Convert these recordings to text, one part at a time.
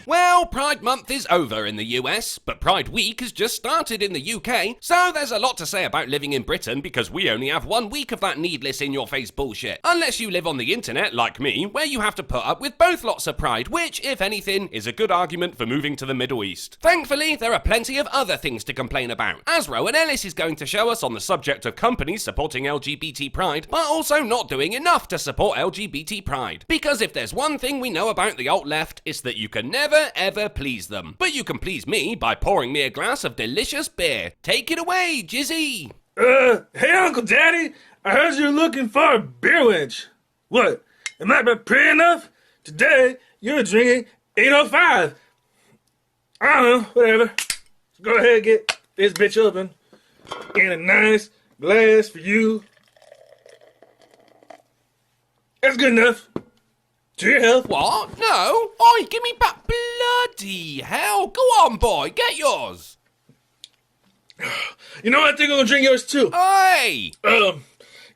Well, Pride Month is over in the US, but Pride Week has just started in the UK, so there's a lot to say about living in Britain because we only have 1 week of that needless in-your-face bullshit. Unless you live on the internet, like me, where you have to put up with both lots of pride, which, if anything, is a good argument for moving to the Middle East. Thankfully, there are plenty of other things to complain about, as Rowan Ellis is going to show us on the subject of companies supporting LGBT pride, but also not doing enough to support LGBT pride. Because if there's one thing we know about the alt-left, it's that you can never, ever please them. But you can please me by pouring me a glass of delicious beer. Take it away, Jizzy! Hey Uncle Daddy, I heard you're looking for a beer wench. What, am I not pretty enough? Today, you're drinking 805. I don't know, whatever. Go ahead and get this bitch open. In a nice glass for you. That's good enough. To your health. What? No? Oi, give me back. Bloody hell. Go on, boy. Get yours. You know what? I think I'm gonna drink yours too. Hey!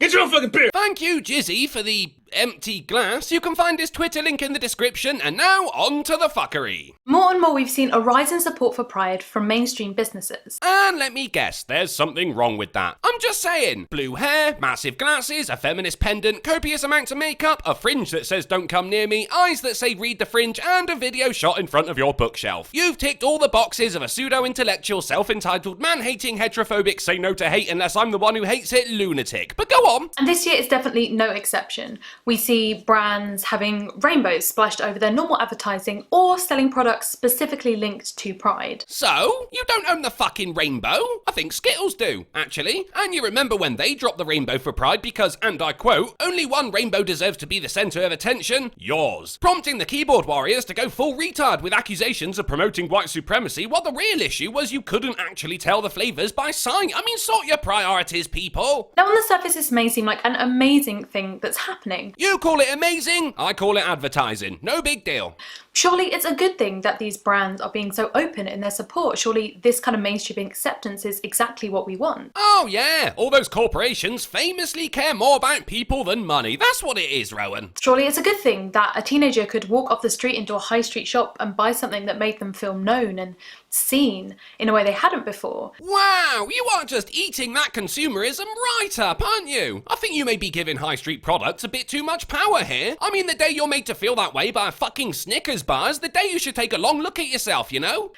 Get your own fucking beer. Thank you, Jizzy, for the empty glass. You can find his Twitter link in the description, and now on to the fuckery. More and more we've seen a rise in support for Pride from mainstream businesses. And let me guess, there's something wrong with that. I'm just saying. Blue hair, massive glasses, a feminist pendant, copious amounts of makeup, a fringe that says don't come near me, eyes that say read the fringe, and a video shot in front of your bookshelf. You've ticked all the boxes of a pseudo-intellectual, self-entitled, man-hating, heterophobic, say no to hate unless I'm the one who hates it lunatic. But go on. And this year is definitely no exception. We see brands having rainbows splashed over their normal advertising or selling products specifically linked to Pride. So, you don't own the fucking rainbow? I think Skittles do, actually. And you remember when they dropped the rainbow for Pride because, and I quote, only one rainbow deserves to be the centre of attention, yours. Prompting the keyboard warriors to go full retard with accusations of promoting white supremacy, while the real issue was you couldn't actually tell the flavours by sight. I mean, sort your priorities, people. Now on the surface this may seem like an amazing thing that's happening. You call it amazing, I call it advertising. No big deal. Surely it's a good thing that these brands are being so open in their support. Surely this kind of mainstream acceptance is exactly what we want. Oh yeah, all those corporations famously care more about people than money. That's what it is, Rowan. Surely it's a good thing that a teenager could walk off the street into a high street shop and buy something that made them feel known and seen in a way they hadn't before. Wow, you are just eating that consumerism right up, aren't you? I think you may be giving high street products a bit too much power here. I mean, the day you're made to feel that way by a fucking Snickers bar is the day you should take a long look at yourself, you know?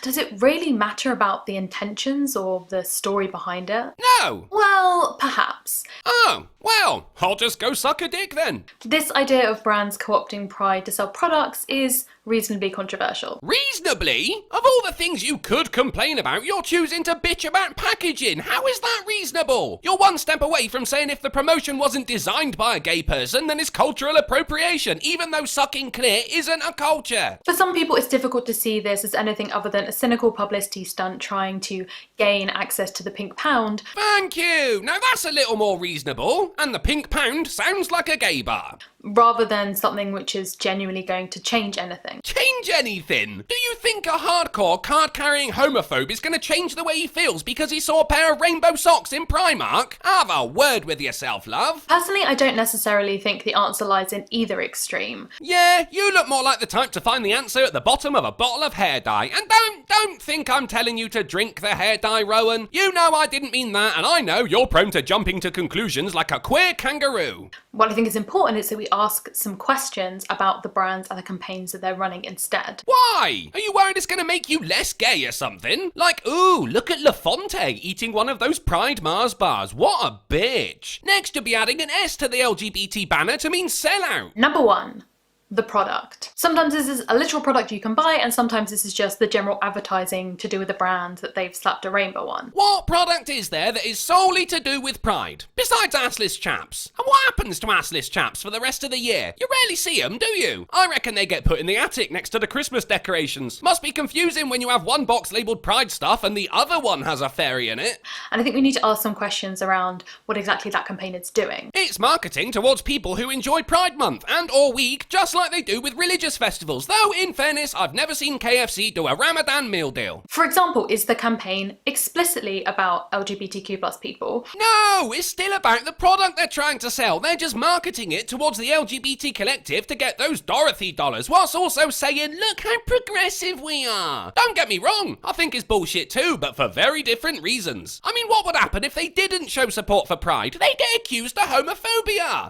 Does it really matter about the intentions or the story behind it? No! Well, perhaps. Oh, well, I'll just go suck a dick then. This idea of brands co-opting Pride to sell products is reasonably controversial. Reasonably? Of all the things you could complain about, you're choosing to bitch about packaging. How is that reasonable? You're one step away from saying if the promotion wasn't designed by a gay person, then it's cultural appropriation, even though sucking clit isn't a culture. For some people, it's difficult to see this as anything other than a cynical publicity stunt trying to gain access to the pink pound. Thank you. Now that's a little more reasonable. And the pink pound sounds like a gay bar. Rather than something which is genuinely going to change anything. Change anything? Do you think a hardcore card-carrying homophobe is going to change the way he feels because he saw a pair of rainbow socks in Primark? Have a word with yourself, love. Personally, I don't necessarily think the answer lies in either extreme. Yeah, you look more like the type to find the answer at the bottom of a bottle of hair dye. And don't think I'm telling you to drink the hair dye, Rowan. You know I didn't mean that, and I know you're prone to jumping to conclusions like a queer kangaroo. What I think is important is that we ask some questions about the brands and the campaigns that they're running instead. Why? Are you worried it's going to make you less gay or something? Like, ooh, look at LaFonte eating one of those Pride Mars bars. What a bitch. Next, you'll be adding an S to the LGBT banner to mean sellout. Number 1. The product. Sometimes this is a literal product you can buy, and sometimes this is just the general advertising to do with the brand that they've slapped a rainbow on. What product is there that is solely to do with Pride? Besides assless chaps. And what happens to assless chaps for the rest of the year? You rarely see them, do you? I reckon they get put in the attic next to the Christmas decorations. Must be confusing when you have one box labelled Pride stuff and the other one has a fairy in it. And I think we need to ask some questions around what exactly that campaign is doing. It's it's marketing towards people who enjoy Pride Month and or week, just like they do with religious festivals. Though, in fairness, I've never seen KFC do a Ramadan meal deal. For example, is the campaign explicitly about LGBTQ plus people? No, it's still about the product they're trying to sell. They're just marketing it towards the LGBT collective to get those Dorothy dollars, whilst also saying, look how progressive we are. Don't get me wrong, I think it's bullshit too, but for very different reasons. I mean, what would happen if they didn't show support for Pride? They get accused of homophobia.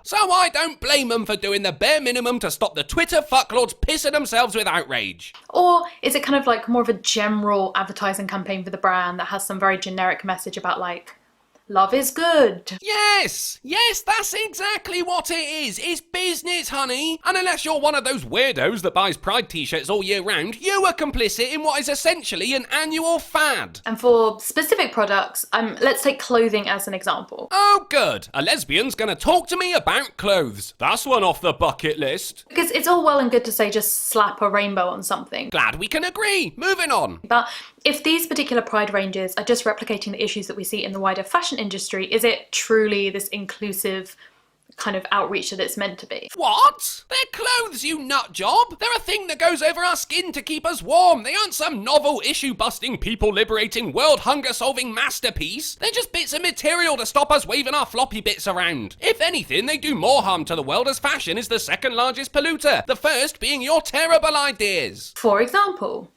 So I don't blame them for doing the bare minimum to stop the Twitter fucklords pissing themselves with outrage. Or is it kind of like more of a general advertising campaign for the brand that has some very generic message about like, love is good? Yes, that's exactly what it is. It's business, honey. And unless you're one of those weirdos that buys Pride t-shirts all year round, you are complicit in what is essentially an annual fad. And for specific products, let's take clothing as an example. Oh, good. A lesbian's gonna talk to me about clothes. That's one off the bucket list. Because it's all well and good to say just slap a rainbow on something. Glad we can agree. Moving on. But if these particular Pride ranges are just replicating the issues that we see in the wider fashion industry, is it truly this inclusive kind of outreach that it's meant to be? What? They're clothes, you nut job. They're a thing that goes over our skin to keep us warm. They aren't some novel issue-busting, people-liberating, world hunger-solving masterpiece. They're just bits of material to stop us waving our floppy bits around. If anything, they do more harm to the world as fashion is the second largest polluter, the first being your terrible ideas. For example,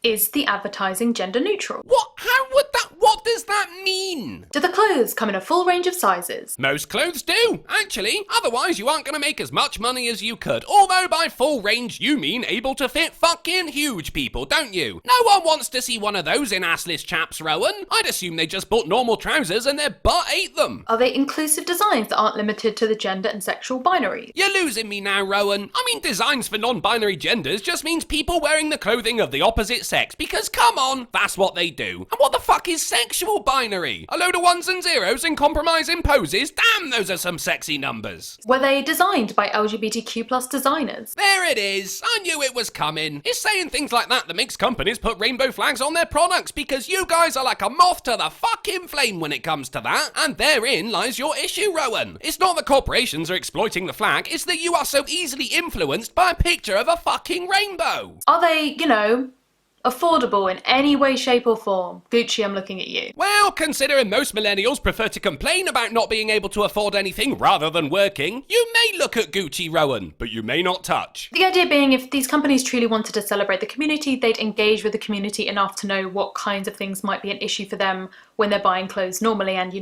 is the advertising gender neutral? What? How would that? What does that mean? Do the clothes come in a full range of sizes? Most clothes do, actually. Otherwise, you aren't going to make as much money as you could. Although by full range, you mean able to fit fucking huge people, don't you? No one wants to see one of those in assless chaps, Rowan. I'd assume they just bought normal trousers and their butt ate them. Are they inclusive designs that aren't limited to the gender and sexual binaries? You're losing me now, Rowan. I mean, designs for non-binary genders just means people wearing the clothing of the opposite sex, because come on, that's what they do. And what the fuck is sexual binary? A load of ones and zeros in compromising poses? Damn, those are some sexy numbers. Were they designed by LGBTQ plus designers? There it is. I knew it was coming. It's saying things like that makes companies put rainbow flags on their products because you guys are like a moth to the fucking flame when it comes to that. And therein lies your issue, Rowan. It's not that corporations are exploiting the flag, it's that you are so easily influenced by a picture of a fucking rainbow. Are they, affordable in any way, shape or form? Gucci, I'm looking at you. Well, considering most millennials prefer to complain about not being able to afford anything rather than working, you may look at Gucci, Rowan, but you may not touch. The idea being, if these companies truly wanted to celebrate the community, they'd engage with the community enough to know what kinds of things might be an issue for them when they're buying clothes normally and,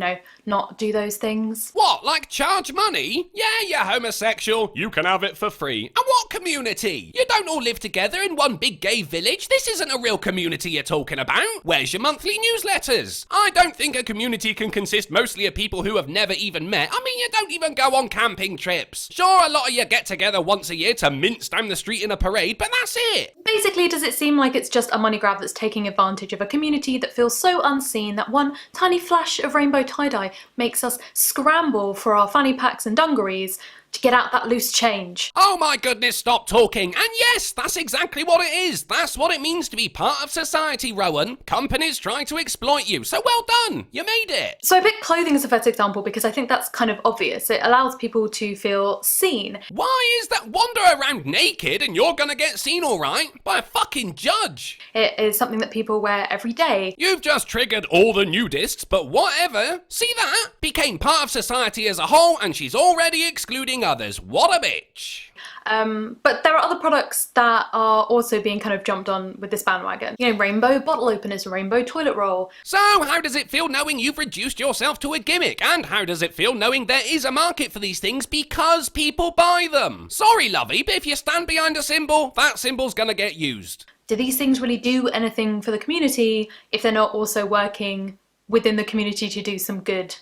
not do those things. What, like charge money? Yeah, you're homosexual, you can have it for free. And what community? You don't all live together in one big gay village. This isn't a real community you're talking about. Where's your monthly newsletters? I don't think a community can consist mostly of people who have never even met. I mean, you don't even go on camping trips. Sure, a lot of you get together once a year to mince down the street in a parade, but that's it. Basically, does it seem like it's just a money grab that's taking advantage of a community that feels so unseen that one tiny flash of rainbow tie-dye makes us scramble for our fanny packs and dungarees to get out that loose change? Oh my goodness, stop talking. And yes, that's exactly what it is. That's what it means to be part of society, Rowan. Companies try to exploit you. So well done. You made it. So I picked clothing as a first example because I think that's kind of obvious. It allows people to feel seen. Why is that wander around naked and you're gonna get seen all right by a fucking judge? It is something that people wear every day. You've just triggered all the nudists, but whatever. See that? Became part of society as a whole and she's already excluding others. What a bitch. But there are other products that are also being kind of jumped on with this bandwagon. Rainbow bottle openers, rainbow toilet roll. So how does it feel knowing you've reduced yourself to a gimmick? And how does it feel knowing there is a market for these things because people buy them? Sorry, lovey, but if you stand behind a symbol, that symbol's gonna get used. Do these things really do anything for the community if they're not also working within the community to do some good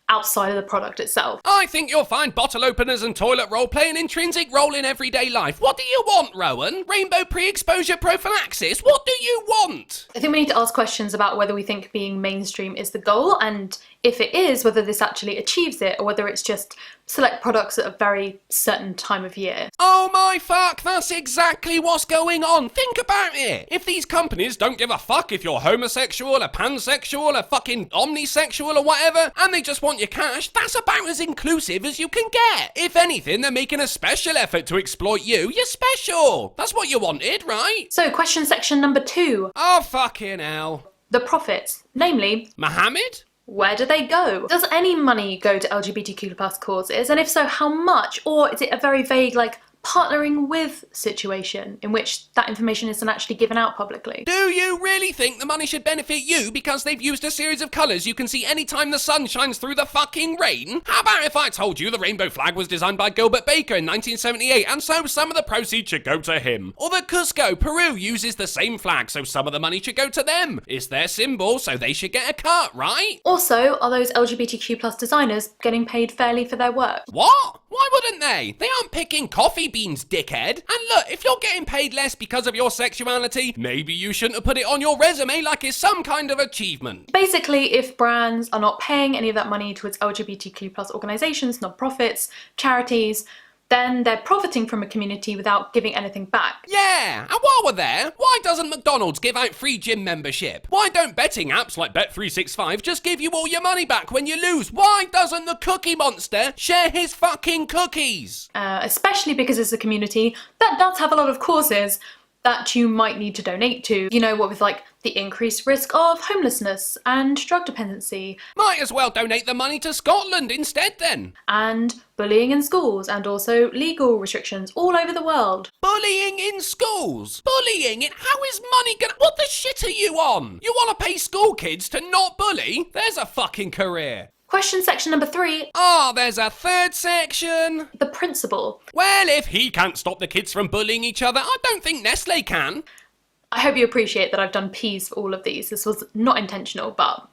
outside of the product itself? I think you'll find bottle openers and toilet roll play an intrinsic role in everyday life. What do you want, Rowan? Rainbow pre-exposure prophylaxis? What do you want? I think we need to ask questions about whether we think being mainstream is the goal, and if it is, whether this actually achieves it, or whether it's just select products at a very certain time of year. Oh my fuck, that's exactly what's going on. Think about it. If these companies don't give a fuck if you're homosexual, a pansexual, a fucking omnisexual or whatever, and they just want your cash, that's about as inclusive as you can get. If anything, they're making a special effort to exploit you. You're special. That's what you wanted, right? So question section number 2. Oh fucking hell. The profits. Namely, Mohammed? where do they go? Does any money go to LGBTQ plus causes? And if so, how much? Or is it a very vague, like, partnering with situation in which that information isn't actually given out publicly? Do you really think the money should benefit you because they've used a series of colours you can see anytime the sun shines through the fucking rain? How about if I told you the rainbow flag was designed by Gilbert Baker in 1978 and so some of the proceeds should go to him? Or that Cusco, Peru uses the same flag so some of the money should go to them? It's their symbol so they should get a cut, right? Also, are those LGBTQ plus designers getting paid fairly for their work? What? Why wouldn't they? They aren't picking coffee beans, dickhead. And look, if you're getting paid less because of your sexuality, maybe you shouldn't have put it on your resume like it's some kind of achievement. Basically, if brands are not paying any of that money towards LGBTQ plus organisations, non-profits, charities, then they're profiting from a community without giving anything back. Yeah, and while we're there, why doesn't McDonald's give out free gym membership? Why don't betting apps like Bet365 just give you all your money back when you lose? Why doesn't the Cookie Monster share his fucking cookies? Especially because it's a community that does have a lot of causes that you might need to donate to. You know, what with like the increased risk of homelessness and drug dependency. Might as well donate the money to Scotland instead then. And bullying in schools, and also legal restrictions all over the world. Bullying in schools? Bullying in? How is money gonna... What the shit are you on? You want to pay school kids to not bully? There's a fucking career. Question section number 3. Oh, there's a third section. The principal. Well, if he can't stop the kids from bullying each other, I don't think Nestle can. I hope you appreciate that I've done P's for all of these. This was not intentional, but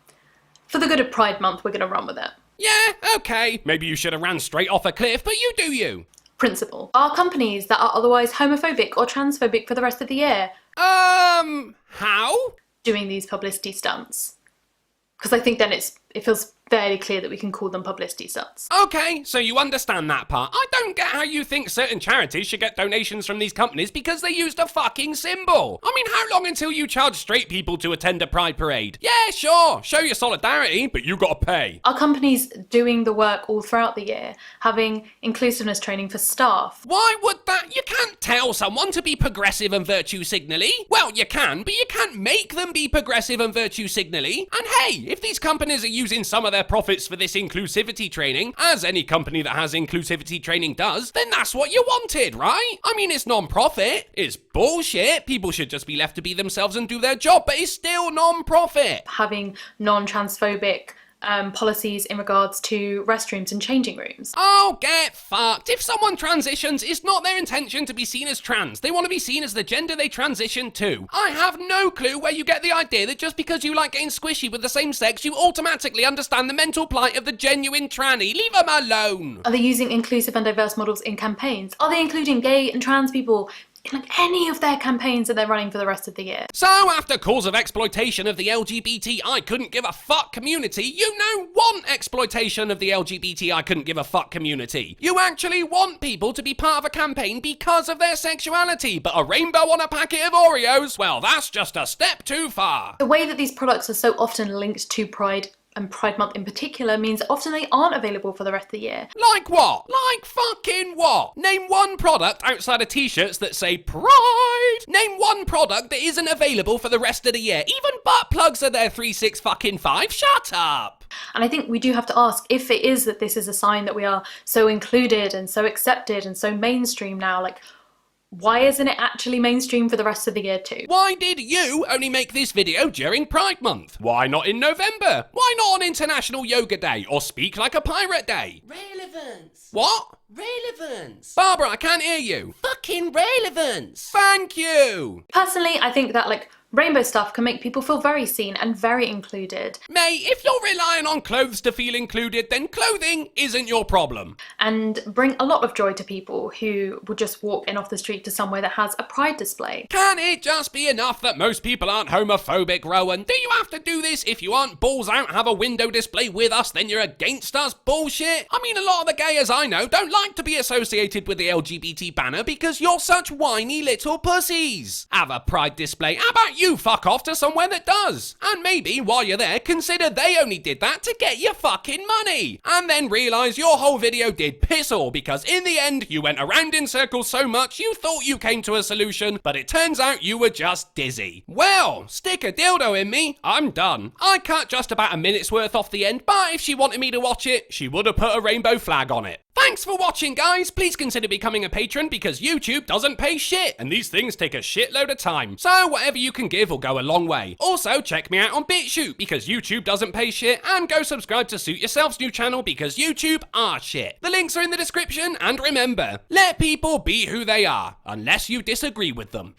for the good of Pride Month, we're going to run with it. Yeah, okay. Maybe you should have ran straight off a cliff, but you do you. Principal. Are companies that are otherwise homophobic or transphobic for the rest of the year How? doing these publicity stunts? Because I think then it feels fairly clear that we can call them publicity stunts. Okay, so you understand that part. I don't get how you think certain charities should get donations from these companies because they used a fucking symbol. I mean, how long until you charge straight people to attend a pride parade? Yeah, sure, show your solidarity, but you gotta pay. Are companies doing the work all throughout the year, having inclusiveness training for staff? Why would that? You can't tell someone to be progressive and virtue signally. Well, you can, but you can't make them be progressive and virtue signally. And hey, if these companies are using some of their profits for this inclusivity training, as any company that has inclusivity training does, then that's what you wanted, right? I mean, it's non-profit. It's bullshit. People should just be left to be themselves and do their job, but it's still non-profit. Having non-transphobic policies in regards to restrooms and changing rooms. Oh, get fucked. If someone transitions, it's not their intention to be seen as trans. They want to be seen as the gender they transition to. I have no clue where you get the idea that just because you like getting squishy with the same sex, you automatically understand the mental plight of the genuine tranny. Leave them alone. Are they using inclusive and diverse models in campaigns? Are they including gay and trans people in like any of their campaigns that they're running for the rest of the year? So after calls of exploitation of the LGBT I couldn't give a fuck community, you now want exploitation of the LGBT I couldn't give a fuck community. You actually want people to be part of a campaign because of their sexuality, but a rainbow on a packet of Oreos, well, that's just a step too far. The way that these products are so often linked to Pride, and Pride Month in particular, means often they aren't available for the rest of the year. Like what? Like fucking what? Name one product outside of t-shirts that say Pride. Name one product that isn't available for the rest of the year. Even butt plugs are there 3-6-5. Shut up. And I think we do have to ask if it is that this is a sign that we are so included and so accepted and so mainstream now, like, why isn't it actually mainstream for the rest of the year too? Why did you only make this video during Pride Month? Why not in November? Why not on International Yoga Day or Speak Like a Pirate Day? Relevance. What? Relevance. Barbara, I can't hear you. Fucking relevance. Thank you. Personally, I think that like Rainbow stuff can make people feel very seen and very included. Mate, if you're relying on clothes to feel included, then clothing isn't your problem. And bring a lot of joy to people who would just walk in off the street to somewhere that has a pride display. Can't it just be enough that most people aren't homophobic, Rowan? Do you have to do this? If you aren't balls out, have a window display with us, then you're against us bullshit? I mean, a lot of the gayers I know don't like to be associated with the LGBT banner because you're such whiny little pussies. Have a pride display. How about you fuck off to somewhere that does? And maybe while you're there, consider they only did that to get your fucking money. And then realise your whole video did piss all because in the end, you went around in circles so much you thought you came to a solution, but it turns out you were just dizzy. Well, stick a dildo in me, I'm done. I cut just about a minute's worth off the end, but if she wanted me to watch it, she would have put a rainbow flag on it. Thanks for watching, guys. Please consider becoming a patron because YouTube doesn't pay shit, and these things take a shitload of time. So whatever you can give will go a long way. Also, check me out on BitChute because YouTube doesn't pay shit, and go subscribe to Suit Yourself's new channel because YouTube are shit. The links are in the description, and remember, let people be who they are, unless you disagree with them.